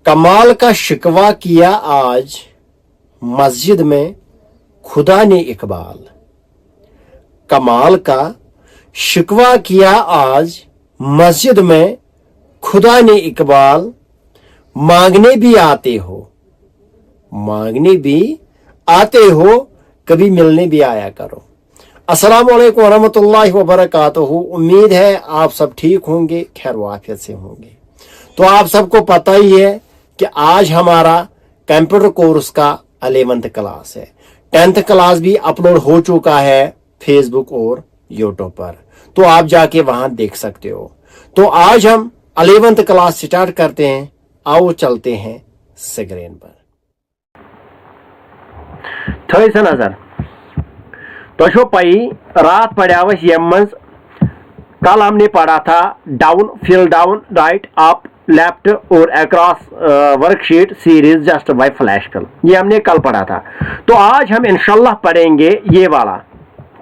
कमाल का शिकवा किया आज मस्जिद में खुदा ने इकबाल। कमाल का शिकवा किया आज मस्जिद में खुदा ने इकबाल। मांगने भी आते हो, मांगने भी आते हो, कभी मिलने भी आया करो। अस्सलाम वालेकुम रहमतुल्लाहि व बरकातहू। उम्मीद है आप सब ठीक होंगे, खैर वाफियत से होंगे। तो आप सबको पता ही है कि आज हमारा कंप्यूटर कोर्स का 11th क्लास है। 10th क्लास भी अपलोड हो चुका है फेसबुक और यूट्यूब पर, तो आप जाके वहां देख सकते हो। तो आज हम 11th क्लास स्टार्ट करते हैं। आओ चलते हैं स्क्रीन पर। थोड़ी सा नजर तो पई रात पढ़ा मज कल हमने पढ़ा था down, fill down, right, up, left और across worksheet series just by flash fill. ये हमने कल पढ़ा था। तो आज हम इंशाल्लाह पढ़ेंगे ये वाला,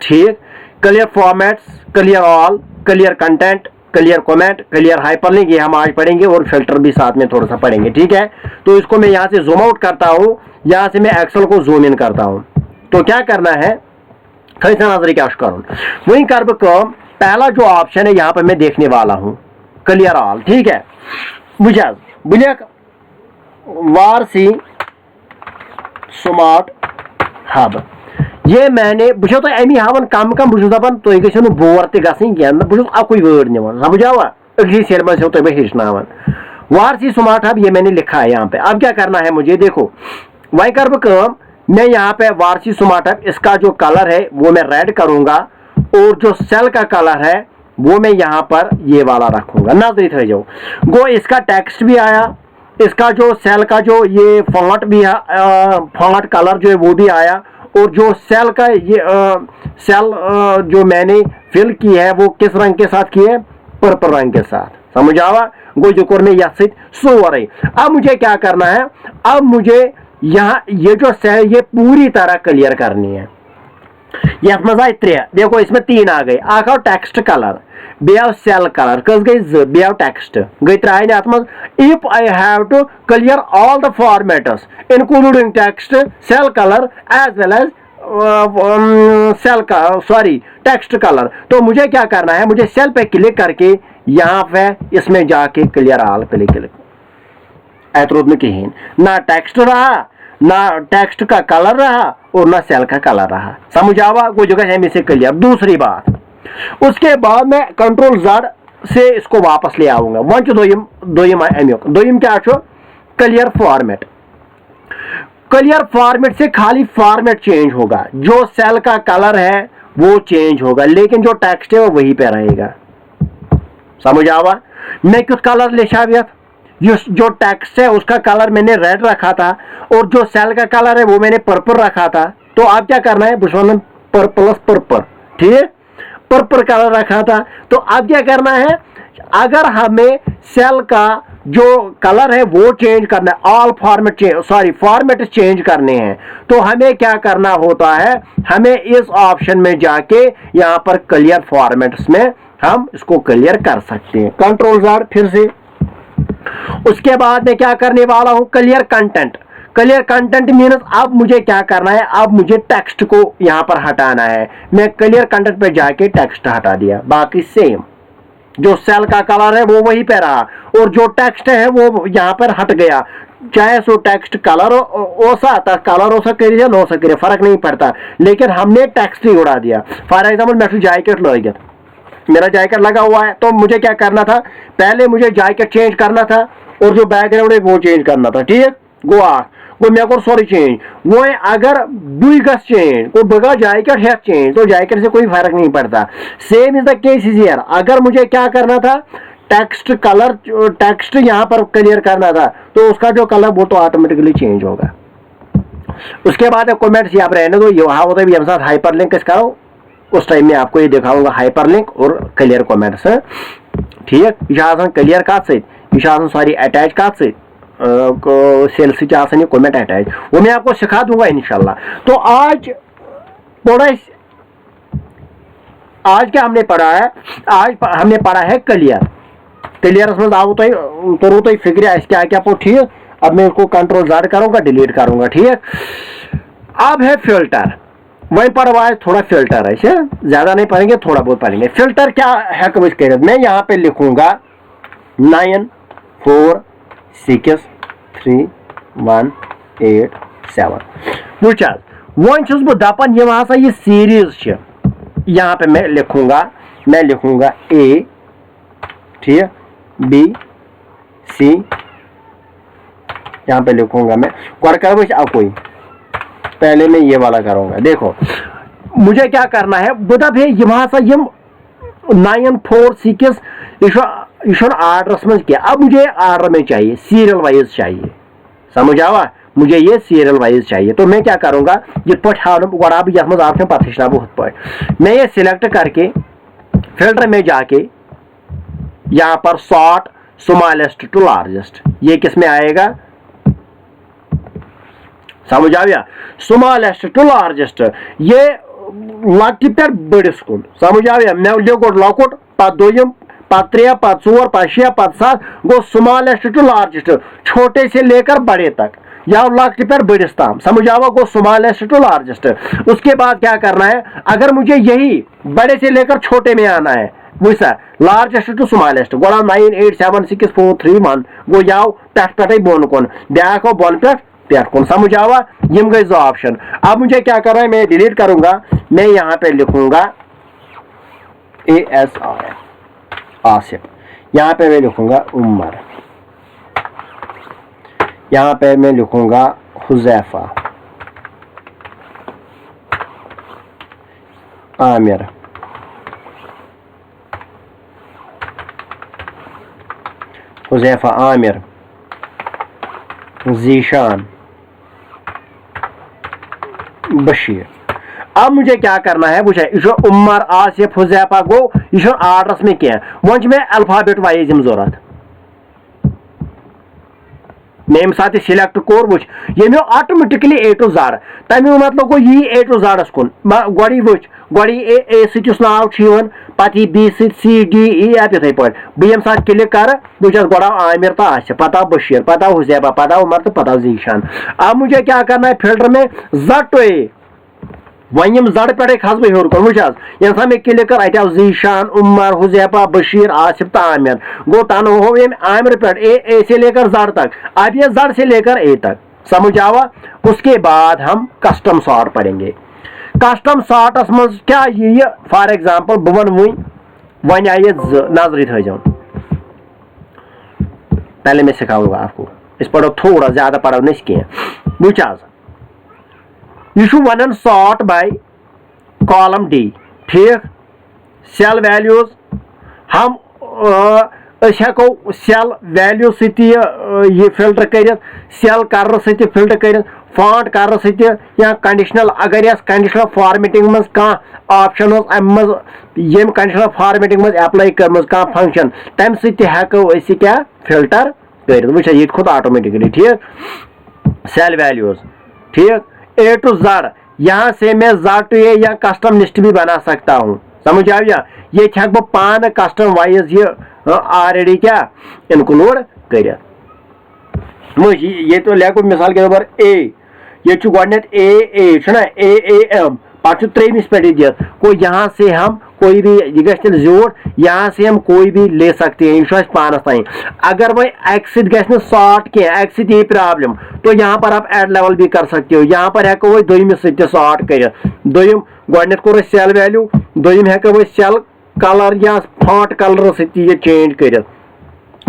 ठीक। Clear formats, clear all, clear content, clear comment, clear hyperlink, ये हम आज पढ़ेंगे और फिल्टर भी साथ में थोड़ा सा पढ़ेंगे, ठीक है। तो इसको मैं यहाँ से जूम आउट करता हूँ, यहाँ से मैं एक्सेल को जूम इन करता हूँ। तो क्या करना है, कैसा नजर क्या करूँ, वही कर पहला जो ऑप्शन है यहाँ पर मैं देखने वाला हूँ क्लियर ऑल, ठीक है। बुझा वारसी स्मार्ट हब ये मैंने बुझो तो एमी हावन कम कम बुझो दपान तो ये बोर ते गसिन क्या बुझो अकुई वर्ड निवन समझावा अगली सेल में से तो हेचनावन वारसी स्मार्ट हब ये मैंने लिखा है यहाँ पे। अब क्या करना है मुझे, देखो वही कर काम, मैं यहाँ पे वारसी स्मार्ट हब इसका जो कलर है वो मैं रेड करूंगा और जो सेल का कलर है वो मैं यहाँ पर ये वाला रखूंगा। नजर रह जाओ गो, इसका टेक्स्ट भी आया, इसका जो सेल का जो ये फॉन्ट भी है, फॉन्ट कलर जो है वो भी आया, और जो सेल का ये सेल जो मैंने फिल की है वो किस रंग के साथ की है, पर्पल रंग के साथ। समझ आवा गो जो में यह सो रही। अब मुझे क्या करना है, अब मुझे यहाँ ये जो सेल ये पूरी तरह क्लियर करनी है। यह मजा त्रे, देखो इसमें 3 आ गए। आखो टेक्स्ट कलर, बेव सेल कलर, कस गई बेव टेक्स्ट गई 3 अत मज। If I have to clear all the formats including text, cell colour as well as cell का सॉरी टेक्स्ट कलर, तो मुझे क्या करना है, मुझे सेल पे क्लिक करके यहाँ पे इसमें जाके क्लियर ऑल पे क्लिक एतरूद में कहीं ना टेक्स्ट रहा, ना टेक्स्ट का कलर रहा और ना सेल का कलर रहा। समझ आवा कोई जगह है से क्लियर। दूसरी बात, उसके बाद मैं कंट्रोल Z से इसको वापस ले आऊंगा। वन दोयम क्या छो क्लियर फॉर्मेट। क्लियर फॉर्मेट से खाली फॉर्मेट चेंज होगा, जो सेल का कलर है वो चेंज होगा लेकिन जो टेक्स्ट है वो वहीं पे रहेगा। समझ आवा मैं कुछ कलर ले शावियत, जो टेक्स्ट है उसका कलर मैंने रेड रखा था और जो सेल का कलर है वो मैंने पर्पल रखा था। तो आप क्या करना है, बुशवान पर्पल पर्पल, ठीक है, पर्पल कलर रखा था। तो अब क्या करना है, अगर हमें सेल का जो कलर है वो चेंज करना है, ऑल फॉर्मेट फॉर्मेट चेंज करने हैं, तो हमें क्या करना होता है, हमें इस ऑप्शन में जाके यहाँ पर क्लियर फॉर्मेट्स में हम इसको क्लियर कर सकते हैं। कंट्रोल Z फिर से। उसके बाद मैं क्या करने वाला हूं, clear content. Clear content means अब मुझे क्या करना है, अब मुझे टेक्स्ट को यहां पर हटाना है। मैं क्लियर कंटेंट पे जाके टेक्स्ट हटा दिया, बाकी सेम जो सेल का कलर है वो वहीं पे रहा और जो टेक्स्ट है वो यहां पर हट गया। चाहे सो टेक्स्ट कलर ओसा आता, कलर हो सके या नो सके फर्क नहीं पड़ता, लेकिन हमने टेक्स्ट ही उड़ा दिया। फॉर एग्जाम्पल मैं जैकेट लो, मेरा जैकेट लगा हुआ है तो मुझे क्या करना था, पहले मुझे जैकेट चेंज करना था और जो बैकग्राउंड है वो चेंज करना था, ठीक है। गो मैं को सॉरी चेंज वो है, अगर दुई गस चेंज को बगा जैकेट है चेंज तो जैकेट से कोई फर्क नहीं पड़ता। Same is the case is here. अगर मुझे क्या करना था, टेक्स्ट कलर टेक्स्ट यहाँ पर क्लियर करना था तो उसका जो कलर वो तो ऑटोमेटिकली चेंज होगा। उसके बाद कमेंट्स यहाँ पर रहने दो, यहाँ होता है साथ हाइपरलिंक करो, उस टाइम में आपको ये दिखाऊंगा हाइपरलिंक और क्लियर कमेंट्स, ठीक है। यह क्लियर का सॉरी अटैच का सेल से कमेंट अटैच वो मैं आपको सिखा दूंगा इंशाल्लाह। तो आज क्या हमने पढ़ा है, आज हमने पढ़ा है क्लियर। क्लियर मज आव तो फिक्र क्या क्या पो ठीक अब मैं इसको कंट्रोल Z करूंगा, डिलीट करूंगा। ठीक, अब है फिल्टर। वही पढ़वा है, थोड़ा फिल्टर है, ज्यादा नहीं पढ़ेंगे, थोड़ा बहुत पढ़ेंगे। फिल्टर क्या है कब कह, मैं यहाँ पे लिखूंगा 9 4 6 3 1 8 7। वुचा वन छुस बह दपान यह हसा ये सीरीज, यहाँ पे मैं लिखूंगा A, ठीक, B C, यहाँ पे लिखूंगा मैं गोड़ कोई, पहले मैं ये वाला करूंगा। देखो मुझे क्या करना है, बुदा भे यह हसा यम 9 4 6 यह आर्डरस में क्या, अब मुझे आर्डर में चाहिए, सीरियल वाइज चाहिए, समझ आवा, मुझे ये सीरियल वाइज चाहिए। तो मैं क्या करूंगा, ये गोड़ा भी यह ऑप्शन पता हिचना बहुत पे, मैं ये सिलेक्ट करके फिल्टर में जाके यहाँ पर सॉर्ट स्मॉलेस्ट टू लार्जेस्ट, ये किस में आएगा, समझ आ गया, स्मॉलेस्ट टू लार्जेस्ट, ये लकट पे बड़िस कुन, समझ आ गया, मे गोड़ लकुट पत दोयम पत 3 पत 4 पत 6 पत 7 गो स्मॉलेस्ट टू लार्जेस्ट, छोटे से लेकर बड़े तक, या लकट पे बड़िस ताम, समझ आवा, गो स्मॉलेस्ट टू लार्जेस्ट। उसके बाद क्या करना है, अगर मुझे यही बड़े से लेकर छोटे में आना है, वैसा लार्जेस्ट टू स्मॉलेस्ट, गोड़ा 9 8 7 6 4 3 1 गो याव पे बोन कुन, ब्याको बोन पे कुन, समझ आवा, यम गई जो ऑप्शन। अब मुझे क्या करना है, मैं डिलीट करूंगा, मैं यहाँ पे लिखूंगा ASR आसिफ, यहाँ पे मैं लिखूंगा उमर, यहाँ पे मैं लिखूंगा हुजैफा, आमिर, हुजैफा आमिर, जीशान, बशीर। अब मुझे क्या करना है, वो उमर आसिफ हुजैफा गो यह आर्डरस में क्या वन मैं अल्फाबेट वाइज यम जरूरत, मे सात सिलेक्ट कोर वो ये ऑटोमेटिकली A to Z, तमें मतलब गो यह A to Z कुन, गोड़ी वो गोड़ी ए सिस नाव पत B C D E F इथे पे, बह ये सात क्लिक कर बस गोड़ा आमिर तो आसिफ, पता बशीर, पता हुजैफा, पता उमर तो पता जीशान। अब मुझे क्या करना है, फिल्टर में Z to A, one M जड़ पे खस बह हर कुन, वुच ये मैं क्लिक कर अत जीशान उमर हुजैफा बशीर आसिफ तो आमिर, गो तन हो आमिर पे ए से लेकर जड़ तक, अब ये जड़ से लेकर ए तक, समझ आवा। उसके बाद हम कस्टम सॉर्ट पढ़ेंगे। कस्टम सॉर्टस मज क्या ये फॉर एग्जांपल बह वन वन आये नजर थो, पहले मैं सिखाऊंगा आपको, इस पढ़ो थोड़ा ज्यादा पढ़ो नहीं कह, वुच यह one sort by column D, ठीक, सेल वैल्यूज हम हेको सेल वैल्यू सती यह फिल्टर कर, सेल कर सती फिल्टर कर, फॉन्ट कर सती, या कंडीशनल अगर यह कंडीशनल फॉर्मेटिंग मज कह ऑप्शन अम यम कंडीशनल फॉर्मेटिंग मज एप्लाई कर कह फंक्शन, तम सको क्या फिल्टर कर, वो ये खुद ऑटोमेटिकली, ठीक, सेल वैल्यूज, ठीक, A to Z, यहाँ से मैं Z to A या कस्टम लिस्ट भी बना सकता हूँ, समझ आ गया, ये हेक बह पान कस्टम वाइज ये ऑलरेडी क्या इंक्लूड कर, ये तो लेको मिसाल के तौर पर A, ये गोडनेथ AAM पे 3 पे दित को, यहाँ से हम कोई भी यह जोड़, यहाँ से हम कोई भी ले सकते हैं, यह पानस ताई। अगर वही एक्स सॉर्ट क्या एक्स ये प्रॉब्लम, तो यहाँ पर आप एड लेवल भी कर सकते हो, यहाँ पर हेको वही दोम सॉर्ट कर, दोम गोडनेथ कोर सेल वैल्यू, दोम हेको वही सेल कलर या फॉन्ट कलर सह चेंज कर,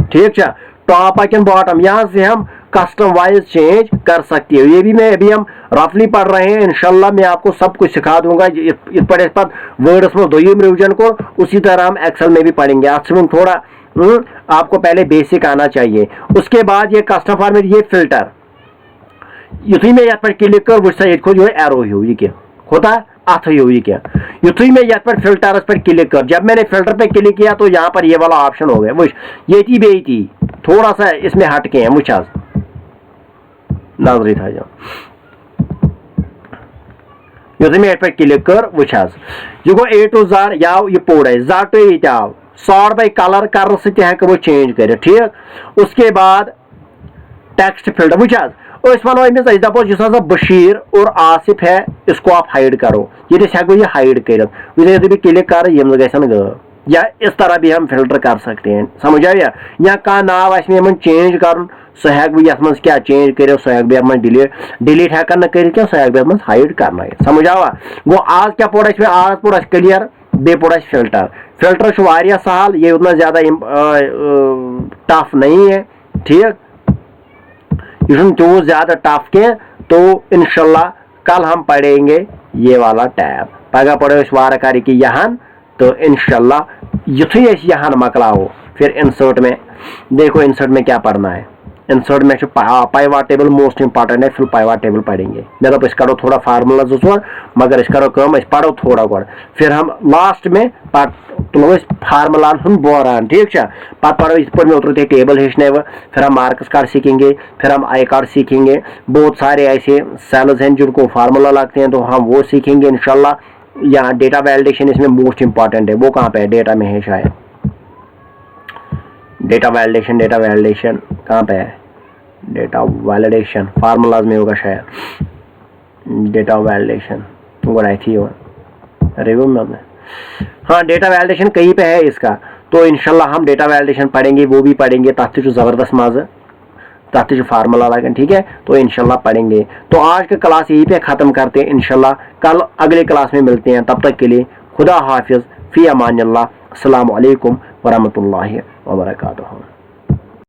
ठीक है, टॉप एंड बॉटम, यहाँ से हम कस्टम वाइज चेंज कर सकती है। ये भी मैं अभी हम रफली पढ़ रहे हैं, इंशाल्लाह मैं आपको सब कुछ सिखा दूंगा, इस पढ़े पर वर्ड्स में दोयम रिवीजन को, उसी तरह हम एक्सेल में भी पढ़ेंगे। आज थोड़ा आपको पहले बेसिक आना चाहिए। उसके बाद ये कस्टम फॉर्मेट, ये फिल्टर, युथी में ये क्लिक कर वो जो है एरो हो, ये क्या होता है अथ ये क्या, युथी में ये फिल्टर पर क्लिक कर, जब मैंने फिल्टर पे क्लिक किया तो यहाँ पर ये वाला ऑप्शन हो गया, वो ये बेटी थोड़ा सा इसमें हट के हैं, मुझा नजरी था जाओ, ये पे क्लिक कर वुचाज यह गो A to Z याव यह पोड़ Z to A आव सॉर्ट बाय कलर कर वो चेंज कर, ठीक। उसके बाद टेक्स्ट फिल्टर वुच वनो अमिस दपो बशीर और आसिफ है इसको आप हाइड करो ये हेको ये हाइड कर क्लिक कर यम गसन गायब या इस तरह भी हम फिल्टर कर सकते हैं समझ आया या कह नाव आम चेंज कर सह हेक ये मज क्या चेंज कर सह हेक बह डिलीट हेकन कर सह हेक बह हाइड कर समझ आवा गो आज क्या पोड़ आज पोड़ क्लियर बे पोड़ फिल्टर फिल्टर वारिया सहल ये उतना ज़्यादा टफ नहीं है ठीक ये तूत ज़्यादा टफ के तो इंशाल्लाह कल हम पढ़ेंगे ये वाला टैब पगह पढ़ो वार कर यहान तो इंशाल्लाह युथी यहान मकलाओ फिर इंसर्ट में देखो इंसर्ट में क्या पढ़ना है इंसर्ट में पाइवट टेबल मोस्ट इंपॉर्टेंट है फिर पाइवट टेबल पढ़ेंगे मैं तो करो थोड़ा फार्मूला जो मगर करो कम पढ़ो थोड़ा गो फिर हम लास्ट में तुलो फार्मूला बोरान ठीक है पढ़ो इस पर उतर टेबल हेचने फिर हम मार्क्स कार्ड सीखेंगे फिर हम आई कार्ड सीखेंगे बहुत सारे ऐसे सेल्स हैं जिनको फार्मूला लगते हैं तो हम वो सीखेंगे इंशाल्लाह यहाँ डेटा वैलिडेशन इसमें मोस्ट इंपॉर्टेंट है वो कहाँ पे है डेटा में है शायद डेटा वैलिडेशन कहाँ पे है डेटा वैलिडेशन फार्मूलाज में होगा शायद डेटा वैलिडेशन तुमको आई थी रिव्यू में हाँ डेटा वैलिडेशन कहीं पे है इसका तो इंशाल्लाह हम डेटा वैलिडेशन पढ़ेंगे वो भी पढ़ेंगे तथ ज़बरदस्त मज़ा तथ फार्मूला लगन ठीक है तो इंशाल्लाह पढ़ेंगे तो आज का क्लास यहीं पे ख़त्म करते हैं इंशाल्लाह कल अगले क्लास में मिलते हैं तब तक के लिए खुदा हाफिज़ फ़ी अमानिल्लाह अस्सलामु अलैकुम वरहमतुल्लाहि वबरकातुहू।